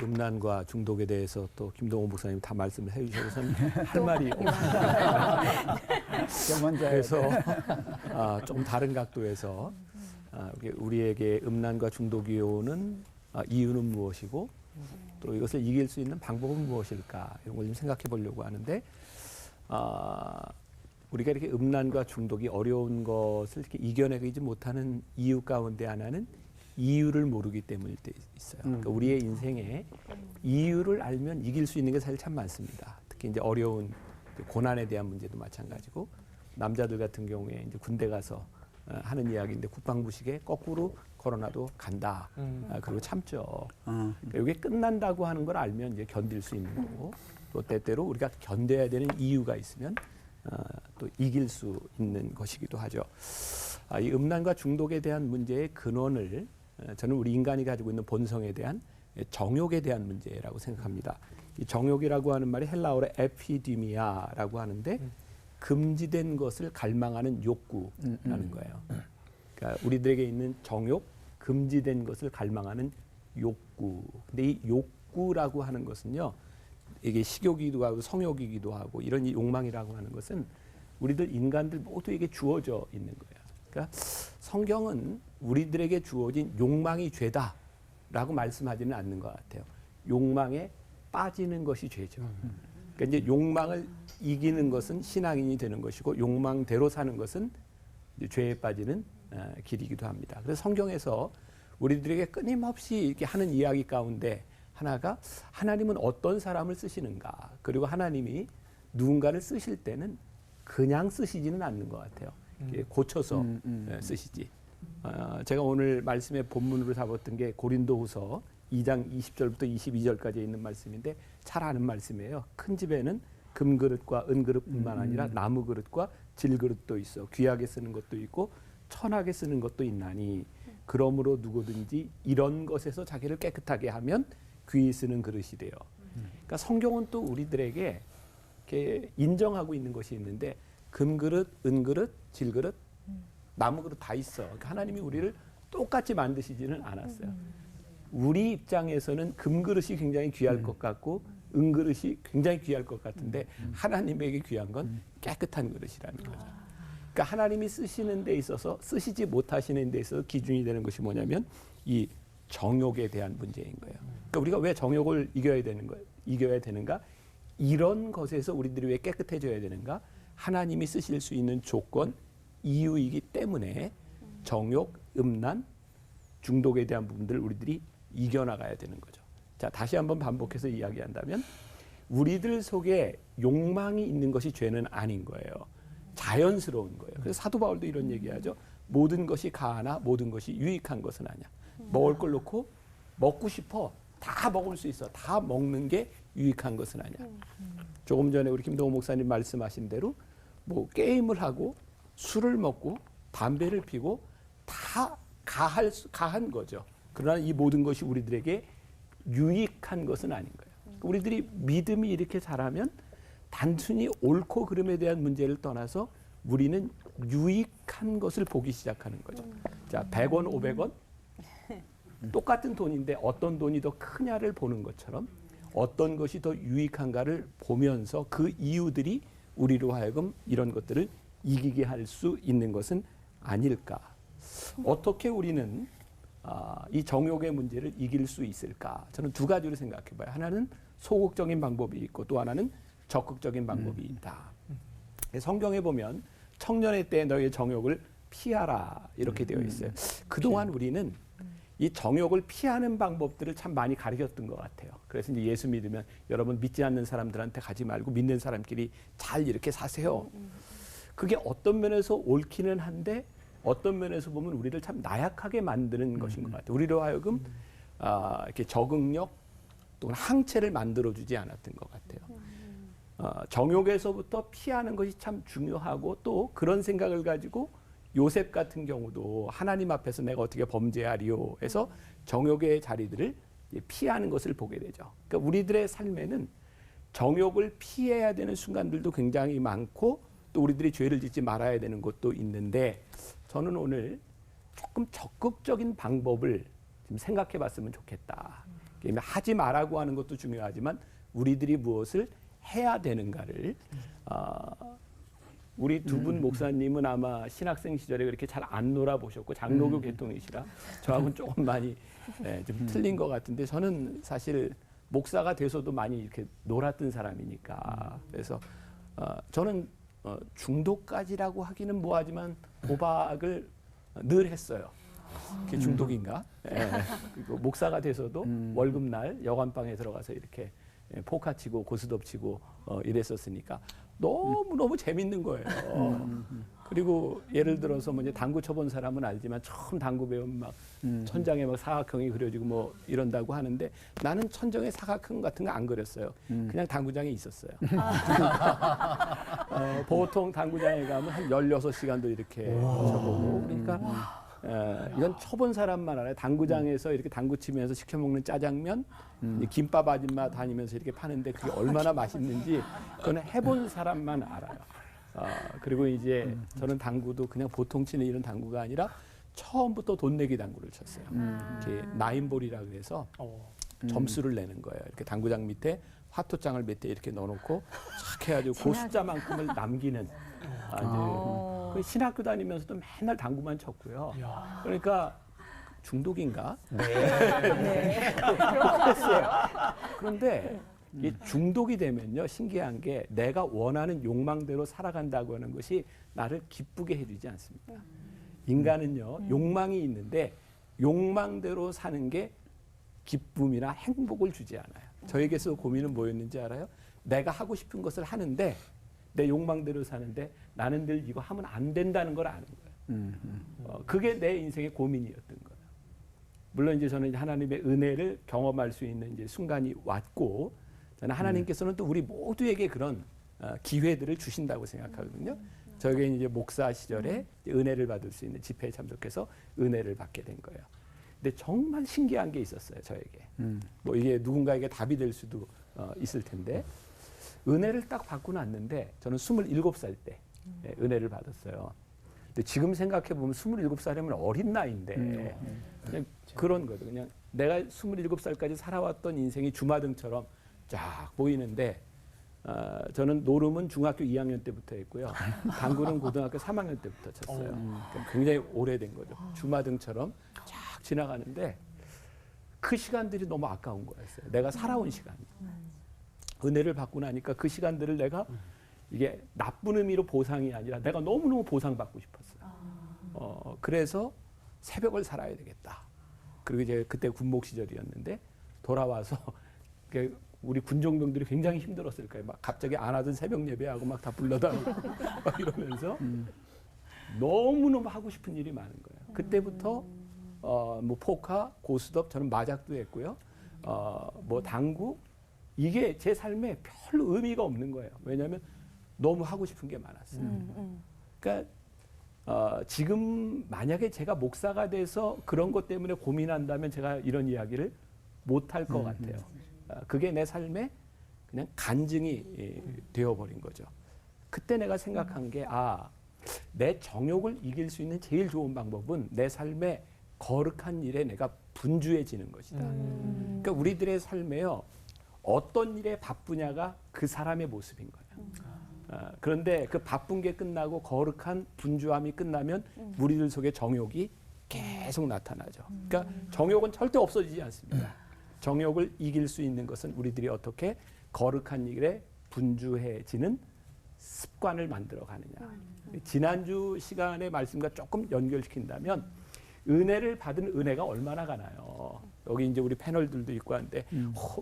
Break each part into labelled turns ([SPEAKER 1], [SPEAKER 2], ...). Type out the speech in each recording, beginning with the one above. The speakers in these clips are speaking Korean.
[SPEAKER 1] 음란과 중독에 대해서 또 김동호 목사님 다 말씀을 해주셔서는 할 말이 없습니다. 그래서 좀 다른 각도에서 우리에게 음란과 중독이 오는 이유는 무엇이고 또 이것을 이길 수 있는 방법은 무엇일까 이런 걸 좀 생각해 보려고 하는데 우리가 이렇게 음란과 중독이 어려운 것을 이렇게 이겨내지 못하는 이유 가운데 하나는 이유를 모르기 때문일 때 있어요. 그러니까 우리의 인생에 이유를 알면 이길 수 있는 게 사실 참 많습니다. 특히 이제 어려운 고난에 대한 문제도 마찬가지고 남자들 같은 경우에 이제 군대 가서 하는 이야기인데 국방부식에 거꾸로 코로나도 간다. 그리고 참죠. 그러니까 이게 끝난다고 하는 걸 알면 이제 견딜 수 있는 거고 또 때때로 우리가 견뎌야 되는 이유가 있으면 또 이길 수 있는 것이기도 하죠. 이 음란과 중독에 대한 문제의 근원을 저는 우리 인간이 가지고 있는 본성에 대한 정욕에 대한 문제라고 생각합니다. 이 정욕이라고 하는 말이 헬라어로 에피디미아라고 하는데 금지된 것을 갈망하는 욕구라는 거예요. 그러니까 우리들에게 있는 정욕, 금지된 것을 갈망하는 욕구. 근데 이 욕구라고 하는 것은요, 이게 식욕이기도 하고 성욕이기도 하고 이런 욕망이라고 하는 것은 우리들 인간들 모두에게 주어져 있는 거예요. 그러니까 성경은 우리들에게 주어진 욕망이 죄다라고 말씀하지는 않는 것 같아요. 욕망에 빠지는 것이 죄죠. 그러니까 이제 욕망을 이기는 것은 신앙인이 되는 것이고 욕망대로 사는 것은 이제 죄에 빠지는 길이기도 합니다. 그래서 성경에서 우리들에게 끊임없이 이렇게 하는 이야기 가운데 하나가 하나님은 어떤 사람을 쓰시는가, 그리고 하나님이 누군가를 쓰실 때는 그냥 쓰시지는 않는 것 같아요. 고쳐서 쓰시지. 제가 오늘 말씀의 본문으로 잡았던 게 고린도후서 2장 20절부터 22절까지 있는 말씀인데 잘 아는 말씀이에요. 큰 집에는 금그릇과 은그릇뿐만 아니라 나무그릇과 질그릇도 있어. 귀하게 쓰는 것도 있고 천하게 쓰는 것도 있나니 그러므로 누구든지 이런 것에서 자기를 깨끗하게 하면 귀히 쓰는 그릇이 돼요. 그러니까 성경은 또 우리들에게 이렇게 인정하고 있는 것이 있는데 금그릇, 은그릇, 질그릇, 나무그릇 다 있어. 그러니까 하나님이 우리를 똑같이 만드시지는 않았어요. 우리 입장에서는 금그릇이 굉장히 귀할 것 같고 은그릇이 굉장히 귀할 것 같은데 하나님에게 귀한 건 깨끗한 그릇이라는 거죠. 그러니까 하나님이 쓰시는 데 있어서 쓰시지 못하시는 데 있어서 기준이 되는 것이 뭐냐면 이 정욕에 대한 문제인 거예요. 그러니까 우리가 왜 정욕을 이겨야 되는가? 이런 것에서 우리들이 왜 깨끗해져야 되는가? 하나님이 쓰실 수 있는 조건, 이유이기 때문에 정욕, 음란, 중독에 대한 부분들을 우리들이 이겨나가야 되는 거죠. 자, 다시 한번 반복해서 이야기한다면 우리들 속에 욕망이 있는 것이 죄는 아닌 거예요. 자연스러운 거예요. 그래서 사도 바울도 이런 얘기하죠. 모든 것이 가하나 모든 것이 유익한 것은 아니야. 먹을 걸 놓고 먹고 싶어. 다 먹을 수 있어. 다 먹는 게 유익한 것은 아니야. 조금 전에 우리 김동호 목사님 말씀하신 대로 뭐 게임을 하고 술을 먹고 담배를 피고 다 가한 거죠. 그러나 이 모든 것이 우리들에게 유익한 것은 아닌 거예요. 우리들이 믿음이 이렇게 자라면 단순히 옳고 그름에 대한 문제를 떠나서 우리는 유익한 것을 보기 시작하는 거죠. 자, 100원, 500원 똑같은 돈인데 어떤 돈이 더 크냐를 보는 것처럼 어떤 것이 더 유익한가를 보면서 그 이유들이 우리로 하여금 이런 것들을 이기게 할 수 있는 것은 아닐까. 어떻게 우리는 이 정욕의 문제를 이길 수 있을까? 저는 두 가지로 생각해 봐요. 하나는 소극적인 방법이 있고 또 하나는 적극적인 방법이 있다. 성경에 보면 청년의 때 너의 정욕을 피하라 이렇게 되어 있어요. 그동안 우리는 이 정욕을 피하는 방법들을 참 많이 가르쳤던 것 같아요. 그래서 이제 예수 믿으면 여러분 믿지 않는 사람들한테 가지 말고 믿는 사람끼리 잘 이렇게 사세요. 그게 어떤 면에서 옳기는 한데 어떤 면에서 보면 우리를 참 나약하게 만드는 것인 것 같아요. 우리로 하여금 이렇게 적응력 또는 항체를 만들어주지 않았던 것 같아요. 정욕에서부터 피하는 것이 참 중요하고 또 그런 생각을 가지고 요셉 같은 경우도 하나님 앞에서 내가 어떻게 범죄하리요 해서 정욕의 자리들을 피하는 것을 보게 되죠. 그러니까 우리들의 삶에는 정욕을 피해야 되는 순간들도 굉장히 많고 또 우리들이 죄를 짓지 말아야 되는 것도 있는데 저는 오늘 조금 적극적인 방법을 좀 생각해 봤으면 좋겠다. 하지 말라고 하는 것도 중요하지만 우리들이 무엇을 해야 되는가를 우리 두 분 목사님은 아마 신학생 시절에 그렇게 잘 안 놀아보셨고 장로교 계통이시라 저하고는 조금 많이 좀 틀린 것 같은데 저는 사실 목사가 돼서도 많이 이렇게 놀았던 사람이니까 그래서 저는 중독까지라고 하기는 뭐하지만 도박을 늘 했어요. 그게 중독인가? 그리고 목사가 돼서도 월급날 여관방에 들어가서 이렇게 포카 치고 고스톱 치고 이랬었으니까 너무 재밌는 거예요. 그리고 예를 들어서 뭐 이제 당구 쳐본 사람은 알지만 처음 당구 배우면 막 천장에 막 사각형이 그려지고 뭐 이런다고 하는데 나는 천정에 사각형 같은 거 안 그렸어요. 그냥 당구장에 있었어요. 보통 당구장에 가면 한 16시간도 이렇게 쳐보고 그러니까 이건 쳐본 사람만 알아요. 당구장에서 이렇게 당구 치면서 시켜 먹는 짜장면, 김밥 아줌마 다니면서 이렇게 파는데 그게 얼마나 맛있는지 그건 해본 사람만 알아요. 그리고 이제 저는 당구도 그냥 보통 치는 이런 당구가 아니라 처음부터 돈 내기 당구를 쳤어요. 이렇게 나인볼이라 그래서 점수를 내는 거예요. 이렇게 당구장 밑에 화토장을 몇 대 이렇게 넣어놓고 착 해가지고 그 숫자만큼을 남기는. 그 신학교 다니면서도 맨날 당구만 쳤고요. 그러니까 중독인가?
[SPEAKER 2] 네.
[SPEAKER 1] 그랬어요. 그런데 이 중독이 되면요 신기한 게 내가 원하는 욕망대로 살아간다고 하는 것이 나를 기쁘게 해주지 않습니다. 인간은요 욕망이 있는데 욕망대로 사는 게 기쁨이나 행복을 주지 않아요. 저에게서 고민은 뭐였는지 알아요? 내가 하고 싶은 것을 하는데 내 욕망대로 사는데 나는 늘 이거 하면 안 된다는 걸 아는 거예요. 그게 내 인생의 고민이었던 거예요. 물론 이제 저는 하나님의 은혜를 경험할 수 있는 이제 순간이 왔고 저는 하나님께서는 또 우리 모두에게 그런 기회들을 주신다고 생각하거든요. 저에게 이제 목사 시절에 은혜를 받을 수 있는 집회에 참석해서 은혜를 받게 된 거예요. 근데 정말 신기한 게 있었어요, 저에게. 뭐 이게 누군가에게 답이 될 수도 있을 텐데 은혜를 딱 받고 났는데 저는 27살 때 은혜를 받았어요. 근데 지금 생각해 보면 27살이면 어린 나이인데 그냥 그런 거죠. 그냥 내가 27살까지 살아왔던 인생이 주마등처럼 쫙 보이는데 저는 노름은 중학교 2학년 때부터 했고요. 당구는 고등학교 3학년 때부터 쳤어요. 그러니까 굉장히 오래된 거죠. 주마등처럼 쫙 지나가는데 그 시간들이 너무 아까운 거였어요. 내가 살아온 시간이. 은혜를 받고 나니까 그 시간들을 내가 이게 나쁜 의미로 보상이 아니라 내가 너무너무 보상받고 싶었어요. 그래서 새벽을 살아야 되겠다. 그리고 이제 그때 군복 시절이었는데 돌아와서 우리 군종병들이 굉장히 힘들었을 거예요. 막 갑자기 안 하던 새벽 예배하고 막 다 불러다니고 막 이러면서 너무너무 하고 싶은 일이 많은 거예요. 그때부터 뭐 포카, 고스톱, 저는 마작도 했고요. 뭐 당구 이게 제 삶에 별로 의미가 없는 거예요. 왜냐하면 너무 하고 싶은 게 많았어요. 그러니까 지금 만약에 제가 목사가 돼서 그런 것 때문에 고민한다면 제가 이런 이야기를 못할 것 같아요. 그게 내 삶에 그냥 간증이 되어버린 거죠. 그때 내가 생각한 게 내 정욕을 이길 수 있는 제일 좋은 방법은 내 삶에 거룩한 일에 내가 분주해지는 것이다. 그러니까 우리들의 삶에요. 어떤 일에 바쁘냐가 그 사람의 모습인 거예요. 그런데 그 바쁜 게 끝나고 거룩한 분주함이 끝나면 우리들 속에 정욕이 계속 나타나죠. 그러니까 정욕은 절대 없어지지 않습니다. 정욕을 이길 수 있는 것은 우리들이 어떻게 거룩한 일에 분주해지는 습관을 만들어 가느냐. 지난주 시간의 말씀과 조금 연결시킨다면 은혜를 받은 은혜가 얼마나 가나요? 여기 이제 우리 패널들도 있고 한데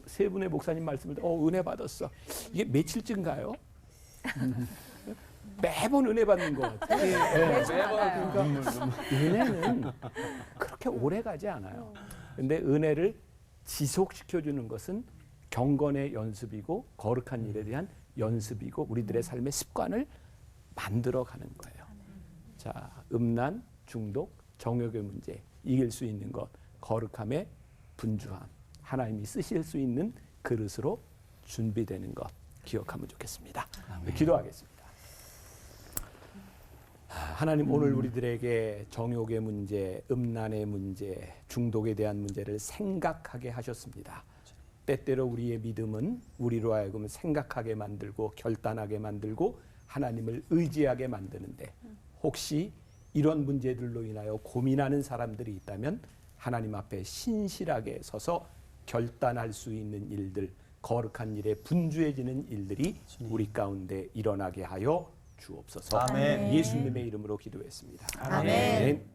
[SPEAKER 1] 세 분의 목사님 말씀을 은혜 받았어. 이게 며칠쯤 가요? 매번 은혜 받는 것 같아요. 그러니까 은혜는 그렇게 오래 가지 않아요. 근데 은혜를 지속시켜주는 것은 경건의 연습이고 거룩한 일에 대한 연습이고 우리들의 삶의 습관을 만들어가는 거예요. 자, 음란, 중독, 정욕의 문제 이길 수 있는 것, 거룩함의 분주함, 하나님이 쓰실 수 있는 그릇으로 준비되는 것 기억하면 좋겠습니다. 기도하겠습니다. 하나님 오늘 우리들에게 정욕의 문제, 음란의 문제, 중독에 대한 문제를 생각하게 하셨습니다. 때때로 우리의 믿음은 우리로 하여금 생각하게 만들고 결단하게 만들고 하나님을 의지하게 만드는데 혹시 이런 문제들로 인하여 고민하는 사람들이 있다면 하나님 앞에 신실하게 서서 결단할 수 있는 일들, 거룩한 일에 분주해지는 일들이 우리 가운데 일어나게 하여 주옵소서.
[SPEAKER 3] 아멘.
[SPEAKER 1] 예수님의 이름으로 기도했습니다.
[SPEAKER 2] 아멘.